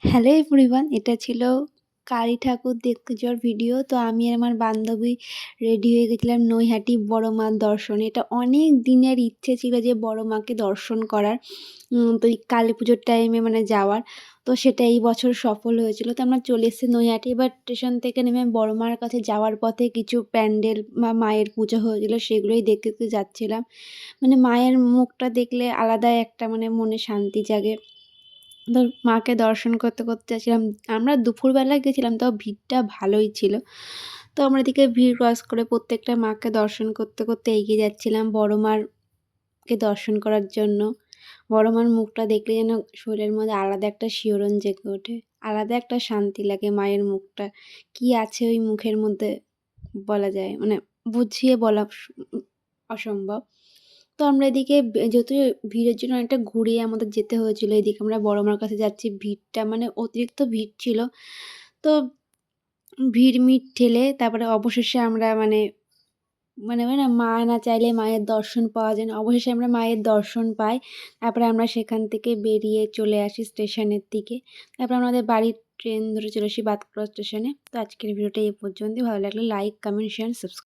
Hello everyone, এটা ছিল কালী ঠাকুর দেখতে যাওয়ার ভিডিও। তো আমি আর আমার বান্ধবী রেডি হয়ে গেছিলাম নৈহাটি বড় মার দর্শনে। এটা অনেক দিনের ইচ্ছে ছিল যে বড় মাকে দর্শন করার। তো এই কালী পুজোর টাইমে মানে যাওয়ার। তো সেটা এই বছর সফল হয়েছিল। তো আমরা চলে এসেছি নৈহাটি। এবার স্টেশন থেকে নেমে বড় মার কাছে যাওয়ার পথে কিছু প্যান্ডেল বা মায়ের পুজো হয়েছিল সেগুলোই দেখতে, দেখতে যাচ্ছিলাম। মানে মায়ের মুখটা দেখলে আলাদাই একটা মানে মনে শান্তি জাগে। তো মাকে দর্শন করতে, করতে যাচ্ছিলাম। আমরা দুপুরবেলা গেছিলাম, তাও ভিড়টা ভালোই ছিল। তো আমরা এদিকে ভিড় ক্রস করে প্রত্যেকটা মাকে দর্শন করতে, করতে এগিয়ে যাচ্ছিলাম বড় মারকে দর্শন করার জন্য। বড় মার মুখটা দেখলে যেন শরীরের মধ্যে আলাদা একটা শিহরণ জেগে ওঠে। আলাদা একটা শান্তি লাগে মায়ের মুখটা। কী আছে ওই মুখের মধ্যে বলা যায় মানে বুঝিয়ে বলা অসম্ভব। তো আমরা এদিকে যেহেতু ভিড়ের জন্য অনেকটা ঘুরিয়ে আমাদের যেতে হয়েছিল। এদিকে আমরা বড় মার কাছে যাচ্ছি। ভিড়টা মানে অতিরিক্ত ভিড় ছিল। তো ভিড়-মিড় ঠেলে তারপরে অবশেষে আমরা মানে মানে হয় না মা না চাইলে মায়ের দর্শন পাওয়া যায় না। অবশেষে আমরা মায়ের দর্শন পাই। তারপরে আমরা সেখান থেকে বেরিয়ে চলে আসি স্টেশনের দিকে। তারপরে আমাদের বাড়ির ট্রেন ধরে চলে আসি বাতকুড়া স্টেশনে। তো আজকের ভিডিওটা এই পর্যন্তই। ভালো লাগলে লাইক, কমেন্ট, শেয়ার, সাবস্ক্রাইব